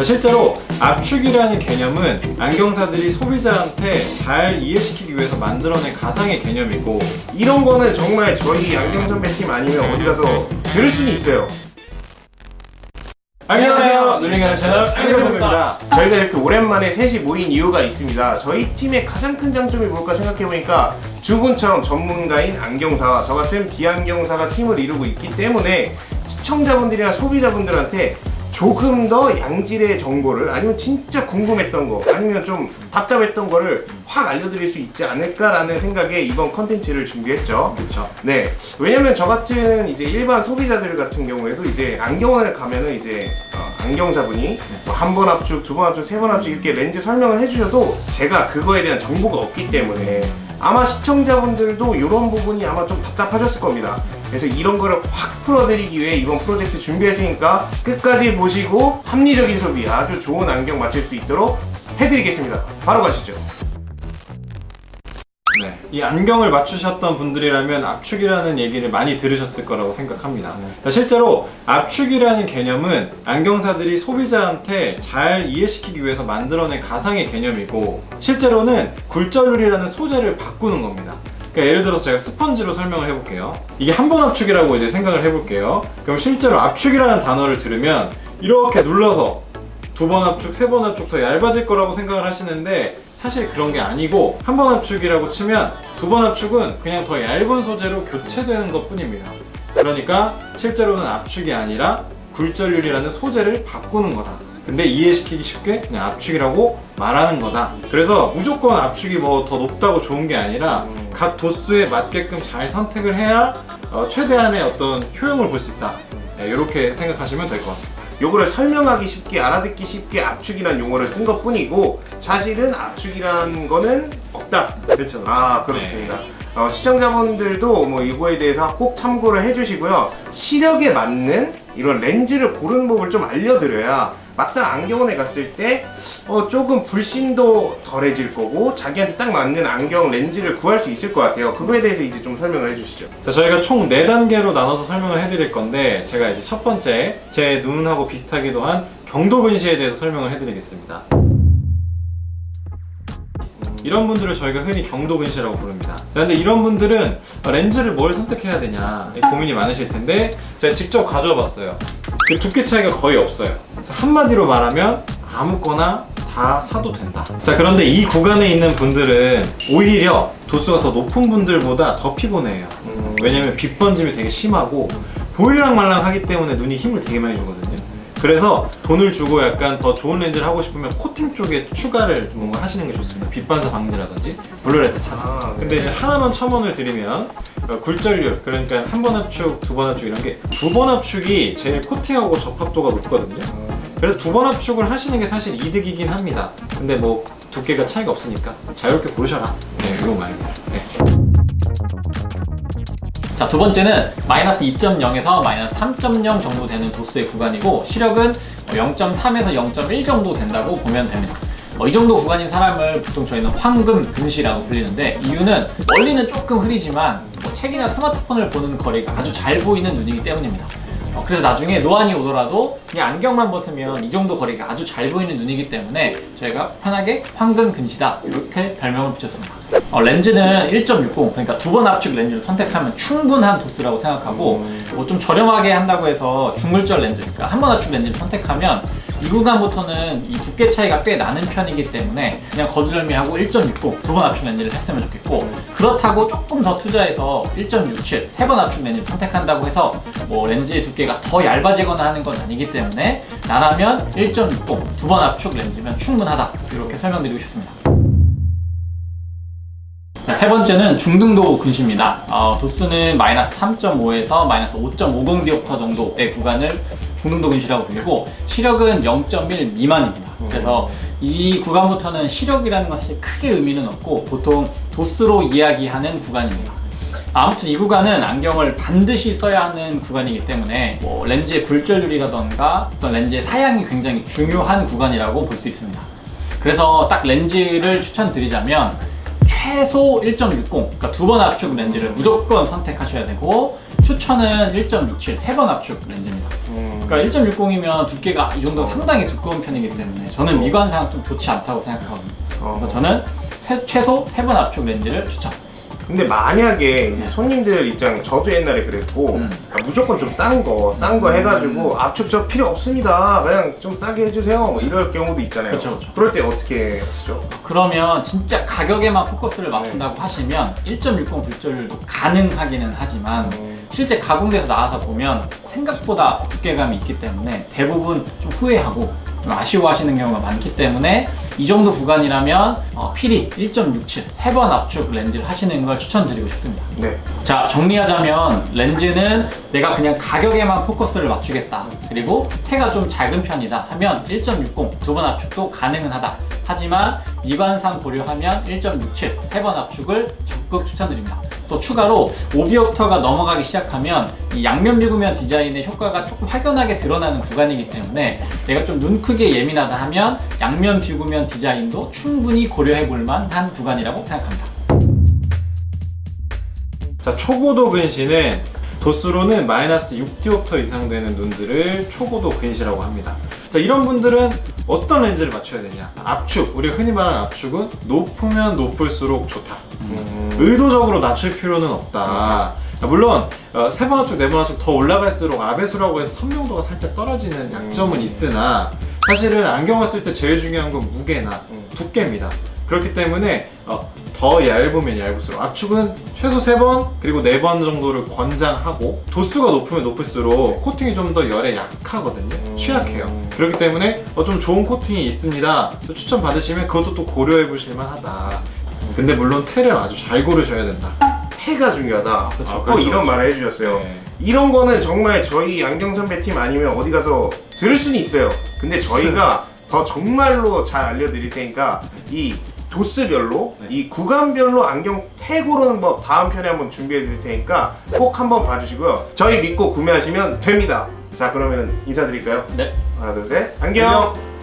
실제로 압축이라는 개념은 안경사들이 소비자한테 잘 이해시키기 위해서 만들어낸 가상의 개념이고, 이런 거는 정말 저희 안경선배팀 아니면 어디 가서 들을 수는 있어요. 안녕하세요. 눈링하는 채널 안경선배입니다. 저희가 이렇게 오랜만에 셋이 모인 이유가 있습니다. 저희 팀의 가장 큰 장점이 뭘까 생각해보니까 두 분처럼 전문가인 안경사와 저 같은 비안경사가 팀을 이루고 있기 때문에 시청자분들이나 소비자분들한테 조금 더 양질의 정보를, 아니면 진짜 궁금했던 거, 아니면 좀 답답했던 거를 확 알려드릴 수 있지 않을까라는 생각에 이번 컨텐츠를 준비했죠. 그렇죠. 네. 왜냐면 저 같은 이제 일반 소비자들 같은 경우에도 이제 안경원을 가면은 이제 안경사분이 한 번 압축, 두 번 압축, 세 번 압축 이렇게 렌즈 설명을 해주셔도 제가 그거에 대한 정보가 없기 때문에 아마 시청자분들도 이런 부분이 아마 좀 답답하셨을 겁니다. 그래서 이런 거를 확 풀어드리기 위해 이번 프로젝트 준비했으니까 끝까지 보시고 합리적인 소비, 아주 좋은 안경 맞출 수 있도록 해드리겠습니다. 바로 가시죠. 네. 이 안경을 맞추셨던 분들이라면 압축이라는 얘기를 많이 들으셨을 거라고 생각합니다. 실제로 압축이라는 개념은 안경사들이 소비자한테 잘 이해시키기 위해서 만들어낸 가상의 개념이고, 실제로는 굴절률이라는 소재를 바꾸는 겁니다. 그러니까 예를 들어서 제가 스펀지로 설명을 해볼게요. 이게 한 번 압축이라고 이제 생각을 해볼게요. 그럼 실제로 압축이라는 단어를 들으면 이렇게 눌러서 두 번 압축, 세 번 압축 더 얇아질 거라고 생각을 하시는데, 사실 그런 게 아니고 한 번 압축이라고 치면 두 번 압축은 그냥 더 얇은 소재로 교체되는 것 뿐입니다. 그러니까 실제로는 압축이 아니라 굴절률이라는 소재를 바꾸는 거다. 근데 이해시키기 쉽게 그냥 압축이라고 말하는 거다. 그래서 무조건 압축이 뭐 더 높다고 좋은 게 아니라 각 도수에 맞게끔 잘 선택을 해야 최대한의 어떤 효용을 볼 수 있다. 네, 이렇게 생각하시면 될 것 같습니다. 요거를 설명하기 쉽게, 알아듣기 쉽게 압축이라는 용어를 쓴 것 뿐이고, 사실은 압축이라는 거는 없다. 그렇죠. 그렇습니다. 시청자분들도 뭐 이거에 대해서 꼭 참고를 해주시고요. 시력에 맞는 이런 렌즈를 고르는 법을 좀 알려드려야 막상 안경원에 갔을 때 조금 불신도 덜해질 거고, 자기한테 딱 맞는 안경 렌즈를 구할 수 있을 것 같아요. 그거에 대해서 이제 좀 설명을 해주시죠. 자, 저희가 총 4단계로 나눠서 설명을 해드릴 건데, 제가 이제 첫 번째, 제 눈하고 비슷하기도 한 경도근시에 대해서 설명을 해드리겠습니다. 이런 분들을 저희가 흔히 경도근시라고 부릅니다. 자, 근데 이런 분들은 렌즈를 뭘 선택해야 되냐 고민이 많으실 텐데, 제가 직접 가져와 봤어요. 두께 차이가 거의 없어요. 그래서 한마디로 말하면 아무거나 다 사도 된다. 자, 그런데 이 구간에 있는 분들은 오히려 도수가 더 높은 분들보다 더 피곤해요. 왜냐면 빛 번짐이 되게 심하고 보일랑말랑하기 때문에 눈이 힘을 되게 많이 주거든요. 그래서 돈을 주고 약간 더 좋은 렌즈를 하고 싶으면 코팅 쪽에 추가를 뭔가 하시는 게 좋습니다. 빛 반사 방지라든지 블루라이트 차단. 근데 이제 하나만 첨언을 드리면 굴절률, 그러니까 한 번 압축, 두 번 압축 이런 게 두 번 압축이 제일 코팅하고 접합도가 높거든요. 그래서 두 번 압축을 하시는 게 사실 이득이긴 합니다. 근데 뭐 두께가 차이가 없으니까 자유롭게 고르셔라. 네, 이거 말입니다. 네. 자, 두 번째는 마이너스 2.0에서 마이너스 3.0 정도 되는 도수의 구간이고, 시력은 0.3에서 0.1 정도 된다고 보면 됩니다. 이 정도 구간인 사람을 보통 저희는 황금 근시라고 불리는데, 이유는 원리는 조금 흐리지만 책이나 스마트폰을 보는 거리가 아주 잘 보이는 눈이기 때문입니다. 그래서 나중에 노안이 오더라도 그냥 안경만 벗으면 이 정도 거리가 아주 잘 보이는 눈이기 때문에 저희가 편하게 황금 근시다 이렇게 별명을 붙였습니다. 렌즈는 1.60, 그러니까 두 번 압축 렌즈를 선택하면 충분한 도수라고 생각하고, 뭐 좀 저렴하게 한다고 해서 중물절 렌즈, 그러니까 한 번 압축 렌즈를 선택하면 이 구간부터는 이 두께 차이가 꽤 나는 편이기 때문에 그냥 거두절미하고 1.60 두 번 압축 렌즈를 했으면 좋겠고, 그렇다고 조금 더 투자해서 1.67 세 번 압축 렌즈를 선택한다고 해서 뭐 렌즈의 두께가 더 얇아지거나 하는 건 아니기 때문에 나라면 1.60 두 번 압축 렌즈면 충분하다, 이렇게 설명드리고 싶습니다. 세 번째는 중등도 근시입니다. 도수는 마이너스 3.5에서 마이너스 5.50 디옵터 정도의 구간을 중등도 근시라고 불리고, 시력은 0.1 미만입니다. 그래서 이 구간부터는 시력이라는 건 사실 크게 의미는 없고 보통 도수로 이야기하는 구간입니다. 아무튼 이 구간은 안경을 반드시 써야 하는 구간이기 때문에 뭐 렌즈의 굴절률이라던가 어떤 렌즈의 사양이 굉장히 중요한 구간이라고 볼 수 있습니다. 그래서 딱 렌즈를 추천드리자면 최소 1.60, 그러니까 두 번 압축 렌즈를 무조건 선택하셔야 되고, 추천은 1.67 세 번 압축 렌즈입니다. 그러니까 1.60이면 두께가 이 정도 상당히 두꺼운 편이기 때문에 저는 미관상 좀 좋지 않다고 생각하거든요. 그래서 저는 최소 3번 압축 렌즈를 추천. 근데 만약에 이제 손님들 입장, 저도 옛날에 그랬고 무조건 좀 싼 거 해가지고 압축 저 필요 없습니다, 그냥 좀 싸게 해주세요, 뭐 이럴 경우도 있잖아요. 그쵸. 그럴 때 어떻게 하시죠? 그러면 진짜 가격에만 포커스를 맞춘다고 하시면 1.60 굴절도 가능하기는 하지만 실제 가공돼서 나와서 보면 생각보다 두께감이 있기 때문에 대부분 좀 후회하고 좀 아쉬워하시는 경우가 많기 때문에 이 정도 구간이라면 필히 1.67 3번 압축 렌즈를 하시는 걸 추천드리고 싶습니다. 네. 자, 정리하자면 렌즈는 내가 그냥 가격에만 포커스를 맞추겠다, 그리고 태가 좀 작은 편이다 하면 1.60 2번 압축도 가능은 하다. 하지만 미관상 고려하면 1.67 3번 압축을 적극 추천드립니다. 또 추가로 오디옵터가 넘어가기 시작하면 이 양면 비구면 디자인의 효과가 조금 확연하게 드러나는 구간이기 때문에 내가 좀 눈 크기에 예민하다 하면 양면 비구면 디자인도 충분히 고려해 볼 만한 구간이라고 생각합니다. 자, 초고도 근시는 도수로는 마이너스 6디옵터 이상 되는 눈들을 초고도 근시라고 합니다. 자, 이런 분들은 어떤 렌즈를 맞춰야 되냐? 압축, 우리가 흔히 말하는 압축은 높으면 높을수록 좋다. 의도적으로 낮출 필요는 없다. 물론 3번 압축, 4번 압축 더 올라갈수록 아배수라고 해서 선명도가 살짝 떨어지는 약점은 있으나 사실은 안경을 쓸 때 제일 중요한 건 무게나 두께입니다. 그렇기 때문에 더 얇으면 얇을수록 압축은 최소 3번 그리고 4번 정도를 권장하고, 도수가 높으면 높을수록 코팅이 좀 더 열에 약하거든요. 취약해요. 그렇기 때문에 좀 좋은 코팅이 있습니다, 또 추천 받으시면 그것도 또 고려해 보실 만하다. 근데 물론 테를 아주 잘 고르셔야 된다. 태가 중요하다. 그렇죠. 꼭 이런 말을 해주셨어요. 네. 이런 거는 정말 저희 안경선배 팀 아니면 어디 가서 들을 수는 있어요. 근데 저희가 더 정말로 잘 알려드릴 테니까 이 도수별로, 이 구간별로 안경 태 고르는 법 다음 편에 한번 준비해 드릴 테니까 꼭 한번 봐주시고요. 저희 믿고 구매하시면 됩니다. 자, 그러면 인사드릴까요? 네. 하나, 둘, 셋. 안녕!